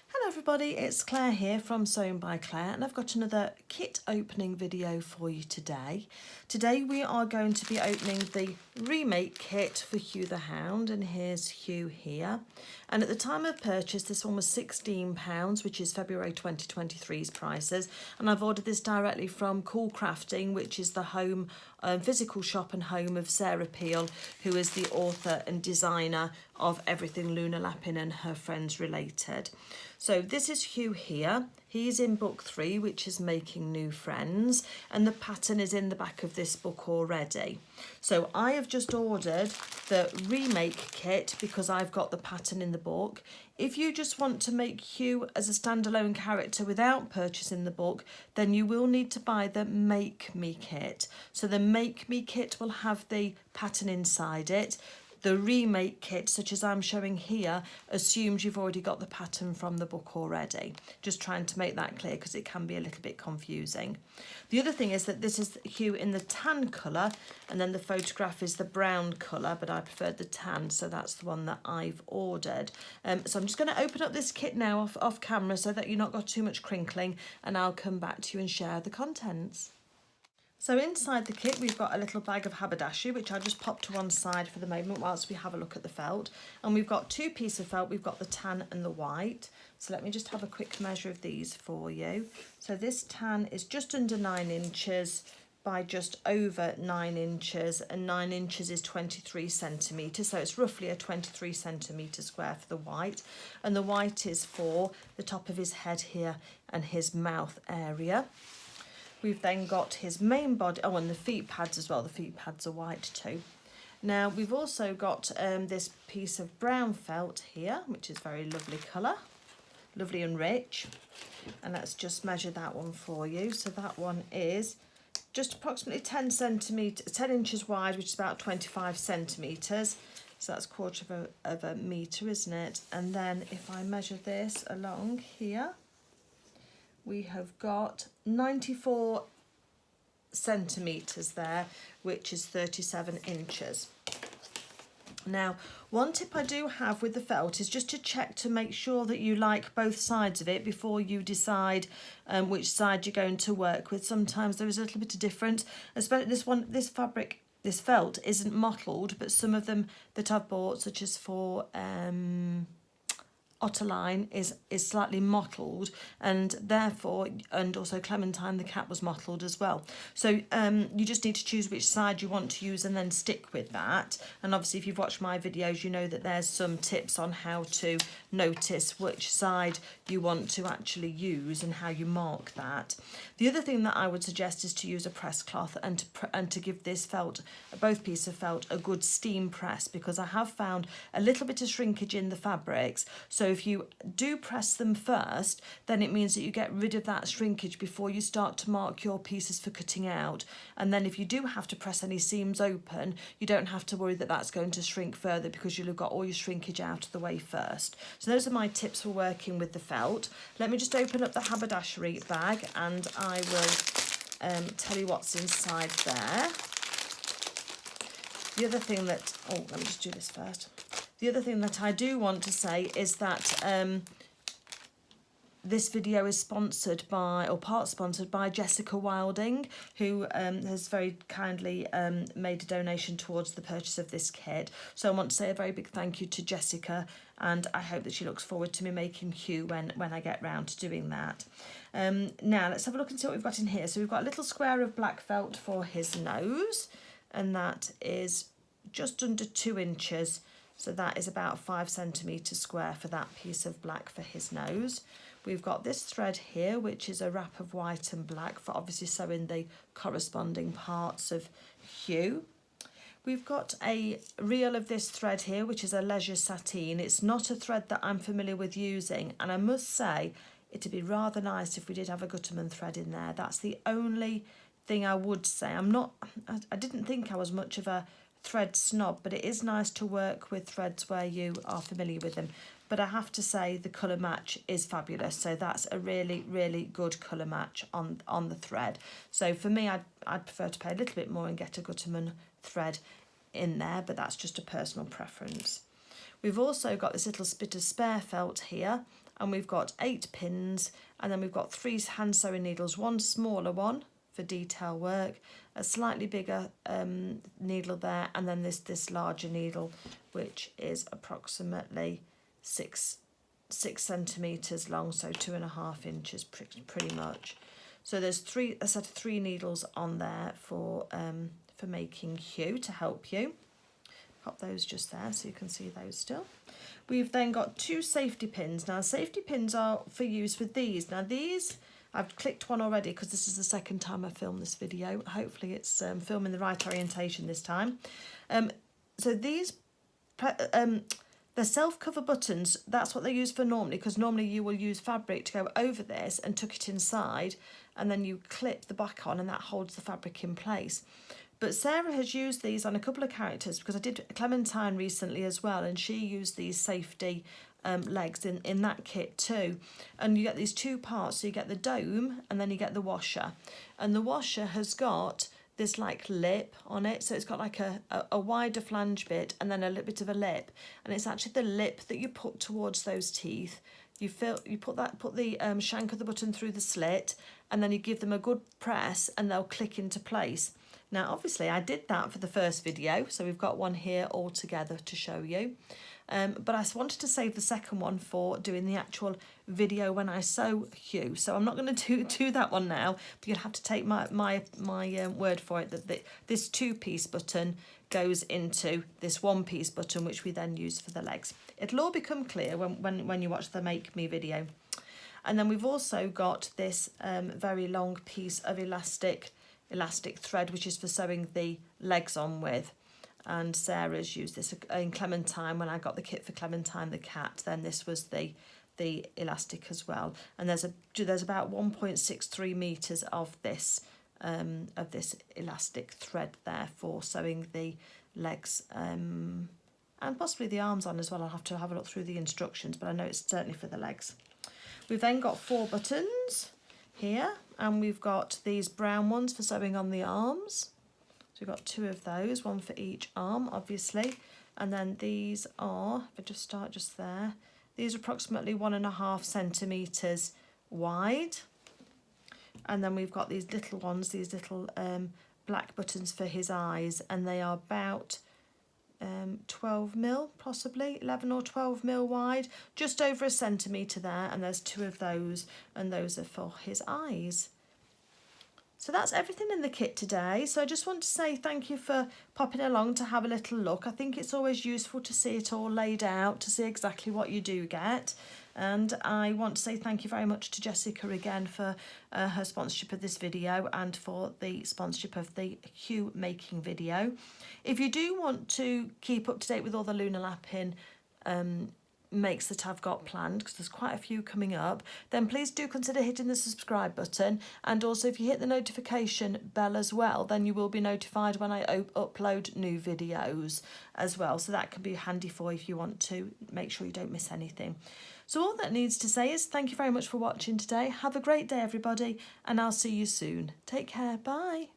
Hello everybody, it's Claire here from Sewn by Claire, and I've got another kit opening video for you today. Today we are going to be opening the Remake kit for Hue the Hound, and here's Hue here. And at the time of purchase this one was £16, which is February 2023's prices, and I've ordered this directly from Cool Crafting, which is the home physical shop and home of Sarah Peel, who is the author and designer of everything Luna Lapin and her friends related. So this is Hue here. He's in book 3, which is Making New Friends, and the pattern is in the back of this book already. So I have just ordered the Remake kit because I've got the pattern in the book. If you just want to make Hue as a standalone character without purchasing the book, then you will need to buy the Make Me kit. So the Make Me kit will have the pattern inside it. The Remake kit, such as I'm showing here, assumes you've already got the pattern from the book already. Just trying to make that clear because it can be a little bit confusing. The other thing is that this is Hue in the tan colour, and then the photograph is the brown colour, but I preferred the tan, so that's the one that I've ordered. So I'm just going to open up this kit now off camera so that you've not got too much crinkling, and I'll come back to you and share the contents. So inside the kit we've got a little bag of haberdashery, which I'll just pop to one side for the moment whilst we have a look at the felt. And we've got two pieces of felt, we've got the tan and the white. So let me just have a quick measure of these for you. So this tan is just under 9 inches by just over 9 inches, and 9 inches is 23 centimetres, so it's roughly a 23 centimetre square for the white. And the white is for the top of his head here and his mouth area. We've then got his main body, oh, and the feet pads as well. The feet pads are white too. Now we've also got this piece of brown felt here, which is very lovely colour, lovely and rich. And let's just measure that one for you. So that one is just approximately 10 inches wide, which is about 25 centimetres. So that's a quarter of a metre, isn't it? And then if I measure this along here, we have got 94 centimetres there, which is 37 inches. Now, one tip I do have with the felt is just to check to make sure that you like both sides of it before you decide which side you're going to work with. Sometimes there is a little bit of difference, especially this felt isn't mottled, but some of them that I've bought, such as for Otterline, is slightly mottled, and therefore, and also Clementine the cat was mottled as well. So you just need to choose which side you want to use and then stick with that. And obviously if you've watched my videos, you know that there's some tips on how to notice which side you want to actually use and how you mark that. The other thing that I would suggest is to use a press cloth and to give this felt, both pieces of felt, a good steam press, because I have found a little bit of shrinkage in the fabrics. So if you do press them first, then it means that you get rid of that shrinkage before you start to mark your pieces for cutting out. And then if you do have to press any seams open, you don't have to worry that that's going to shrink further, because you'll have got all your shrinkage out of the way first. So those are my tips for working with the felt. Let me just open up the haberdashery bag and I will tell you what's inside there. The other thing that, let me just do this first. The other thing that I do want to say is that this video is sponsored by, or part sponsored by, Jessica Wilding, who has very kindly made a donation towards the purchase of this kit. So I want to say a very big thank you to Jessica, and I hope that she looks forward to me making Hue when I get round to doing that. Now let's have a look and see what we've got in here. So we've got a little square of black felt for his nose, and that is just under 2 inches. So that is about 5 centimetres square for that piece of black for his nose. We've got this thread here, which is a wrap of white and black for obviously sewing the corresponding parts of Hue. We've got a reel of this thread here, which is a leisure sateen. It's not a thread that I'm familiar with using, and I must say it'd be rather nice if we did have a Gutterman thread in there. That's the only thing I would say. I didn't think I was much of a thread snob, but it is nice to work with threads where you are familiar with them. But I have to say the colour match is fabulous, so that's a really, really good colour match on the thread. So for me, I'd prefer to pay a little bit more and get a Gutterman thread in there, but that's just a personal preference. We've also got this little bit of spare felt here, and we've got 8 pins, and then we've got 3 hand sewing needles, one smaller one for detail work, a slightly bigger needle there, and then this larger needle, which is approximately 6 centimeters long, so 2.5 inches pretty much. So there's a set of 3 needles on there for making Hue to help you. Pop those just there so you can see those still. We've then got 2 safety pins. Now safety pins are for use with these. Now these, I've clicked one already because this is the second time I filmed this video. Hopefully it's filming the right orientation this time. So these, the self-cover buttons, that's what they use for normally, because normally you will use fabric to go over this and tuck it inside, and then you clip the back on and that holds the fabric in place. But Sarah has used these on a couple of characters, because I did Clementine recently as well, and she used these safety legs in that kit too. And you get these 2 parts, so you get the dome and then you get the washer. And the washer has got this like lip on it, so it's got like a wider flange bit and then a little bit of a lip, and it's actually the lip that you put towards those teeth. You put the shank of the button through the slit, and then you give them a good press and they'll click into place. Now obviously I did that for the first video, so we've got one here all together to show you. But I wanted to save the second one for doing the actual video when I sew Hue. So I'm not going to do that one now, but you'll have to take my word for it that this 2-piece button goes into this 1-piece button, which we then use for the legs. It'll all become clear when you watch the Make Me video. And then we've also got this very long piece of elastic thread, which is for sewing the legs on with. And Sarah's used this in Clementine. When I got the kit for Clementine the cat, then this was the elastic as well. And there's about 1.63 meters of this elastic thread there for sewing the legs and possibly the arms on as well. I'll have to have a look through the instructions, but I know it's certainly for the legs. We've then got 4 buttons here, and we've got these brown ones for sewing on the arms. So we've got 2 of those, one for each arm, obviously. And then these are, if I just start just there, these are approximately 1.5 centimetres wide. And then we've got these little ones, these little black buttons for his eyes, and they are about 12 mil, possibly 11 or 12 mil wide, just over a centimetre there, and there's 2 of those, and those are for his eyes. So that's everything in the kit today. So I just want to say thank you for popping along to have a little look. I think it's always useful to see it all laid out, to see exactly what you do get. And I want to say thank you very much to Jessica again for her sponsorship of this video and for the sponsorship of the Hue making video. If you do want to keep up to date with all the Lunar Lapin makes that I've got planned, because there's quite a few coming up, then please do consider hitting the subscribe button, and also if you hit the notification bell as well, then you will be notified when I upload new videos as well. So that can be handy for you if you want to make sure you don't miss anything. So all that needs to say is thank you very much for watching today. Have a great day everybody, and I'll see you soon. Take care. Bye.